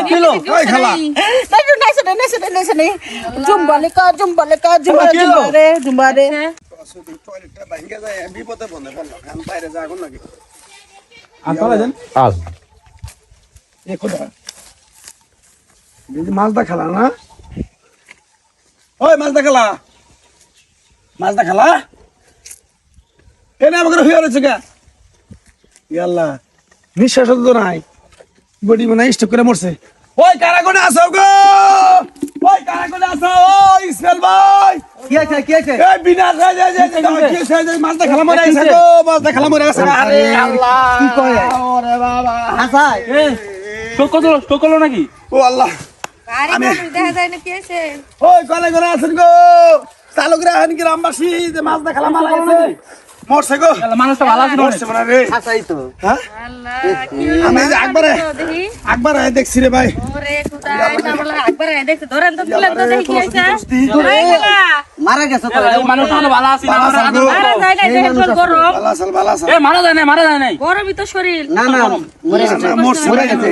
Kilo কই খেলা জুম্বারে টয়লেটটা ভাঙে যায় বিপদে বন্ধ করলো খান বাইরে যা আগুন লাগে আতলা দেন আল এ খোদা দিদি মাছটা খেলা না ওই মাছটা খেলা এনে আমাকে হয়ে রয়েছে গা ইয়াল্লা নিঃশ্বাস তো নাই বডি মনে স্টক করে মরছে ওই কারাগনে আসো গো ওই কারাগনে আসো ওই ইসমাইল ভাই কি আছে এই বিনা যায় কি আছে মাছটা খেলা মরে আছে গো মাছটা খেলা মরে আছে আরে আল্লাহ কি কয় ওরে বাবা আসাই স্টোক করলো নাকি ও আল্লাহ আরে মানুষ দেখা যায় না কি আছে ওই কলে করে আছেন গো চালকরা আহেন গ্রামবাসী যে মাছটা খেলা মারা গেছে মরছে গো মানুষটা ভালো আছে মরছে মানে রে আসাই তো হ্যাঁ আল্লাহ কি আমি যে দেখি একবার দেখছি রে ভাই ওরে খুদা এটা বলে একবার দেখতে ধরেন তো তুলেন তো দেখি কি আছে মারা গেছে তো মানুষটা ভালো আছে মারা যায় না দেখে গরম ভালো আছে এ মারা যায় নাই গরমই তো শরীর না মরে গেছে মরে গেছে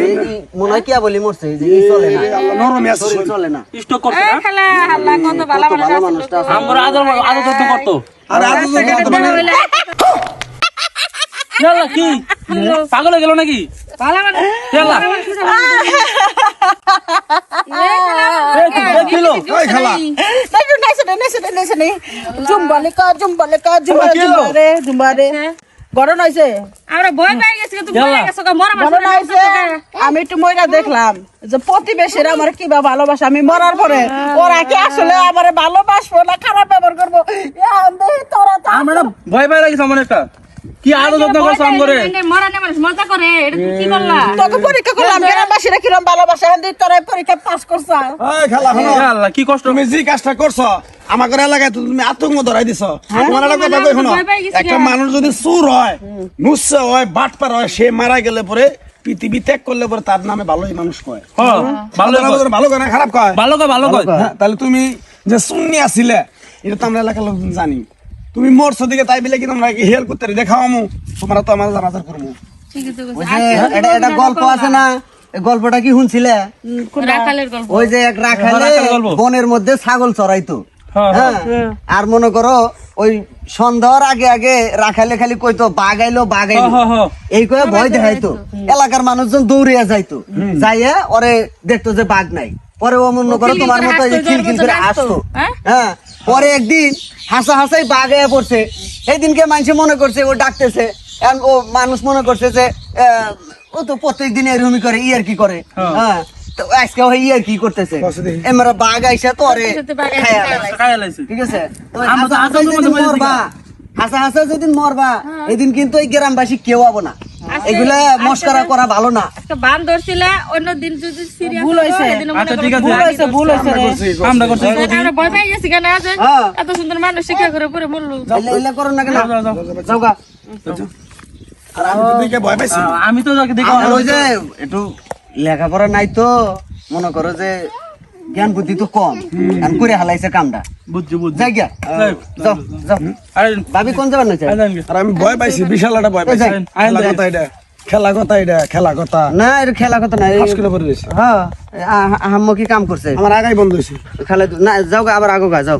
মনে হয় কি বলি মরছে এই যে চলে না আল্লাহ নরম আছে শরীর চলে না স্টোক করছে এ খেলা আল্লাহ কত ভালো ভালো মানুষ মানুষটা আছে। আমরা আদর যত্ন করতো আর আজ ইয়াল্লা কি পাগল হয়ে গেল নাকি ভালো মানুষ ইয়াল্লা কিলো কই খেলা জুম্বারে গরম হয়েছে আমরা ভয় পেয়ে গেছি তুই ভয় গেছো মরা গরম মানুষ হয়েছে আমি একটু ময়রা দেখলাম যে প্রতিবেশীরা আমার কিবা ভালোবাসা আমি মরার পরে ওরা কি আসলে আমার ভালোবাসবো না খারাপ ব্যবহার করবো তোরা তো আমরা ভয় পাই লাগি সামনে একটা কি আদর যত্ন করছ আম করে মরা না মানুষ মজা করে এটা তুই কি করলা তোকে পরীক্ষা করলাম গ্রামবাসীরা কিরম ভালোবাসা তোরা পরীক্ষা পাস করছ ওই খেলা হলো আল্লাহ কি কষ্ট তুমি যে কাজটা করছো আমাদের এলাকায় তো তুমি আতঙ্ক ধরাই দিছো তোমার একটা কথা কই শোনো একটা মানুষ যদি চোর হয় নুসছে হয় বাটপার হয় সে মারা গেলে পরে পৃথিবী ত্যাগ করলে পরে তার নামে ভালোই মানুষ কয় হ্যাঁ ভালো কয় না খারাপ কয় ভালো কয় হ্যাঁ, তাহলে তুমি যে সুন্নি আছিলে এটা তো আমরা এলাকার লোক জানি তুমি মরছো দিকে তাই বলে কি তোমরা হেল্প করতে দেখাও আমু তোমরা তো আমার জানাজার করবো ঠিক আছে ওই যে এটা গল্প আছে না এই গল্পটা কি শুনছিলে রাখালের গল্প ওই যে এক রাখালে রাখালের গল্প। বনের মধ্যে ছাগল চড়াইতো হ্যাঁ, হ্যাঁ আর মনে করো ওই সন্ধ্যার আগে আগে রাখালে খালি কইতো বাঘ আইলো হ্যাঁ। এই কয়ে ভয় দেখাইতো এলাকার মানুষজন দৌড়িয়া যাইতো যাইয়া ওরে দেখতো যে বাঘ নাই পরে ও মনে করো তোমার মতো এই খিলখিল করে আসতো হ্যাঁ পরে একদিন হাসাই বাঘ আয়া পড়ছে এই দিনকে মানুষ মনে করছে ও ডাকতেছে এখন ও মানুষ মনে করছে যে ও তো প্রত্যেকদিন এরকমই করে আর কি করে হ্যাঁ তো আজকে ওই আর কি করতেছে এমরা বাঘ আইসা তো ওরে খায়া লাইছে। খায় লাইছে ঠিক আছে তো আমরা তো হাসা আতঙ্কের যেদিন মধ্যে মরবা হাসা যেদিন মরবা এদিন কিন্তু এই গ্রামবাসী কেউ আবো না এগুলা মস্করা করা ভালো না একটা বান ধরছিলে অন্য দিন যদি সিরিয়াস ভুল হয়েছে। আচ্ছা ঠিক আছে ভুল হয়েছে আমরা করছি আমরা ভয় পেয়ে গেছি কেন আজ হ্যাঁ এত সুন্দর মানুষ শিক্ষা করে পরে মরলো এলা করো না কেন যাও গা আর আমি তো দিকে ভয় পাইছি আমি তো দেখো আর ওই যে একটু লেখাপড়া নাই তো মনে করো যে জ্ঞান বুদ্ধি তো কম এখন করে হালাইছে কামটা বুঝছি যাই গিয়া যাও যাও আরে ভাবি কোন যাবেন না চাই আর আমি ভয় পাইছি বিশাল একটা ভয় পাইছি খেলা কথা এটা না এটা খেলা কথা না ফাঁস করে পড়ে রয়েছে হ্যাঁ আহাম্ম কি কাম করছে আমার আগাই বন্ধ হয়েছে খেলা না যাও গা, আবার আগো গা যাও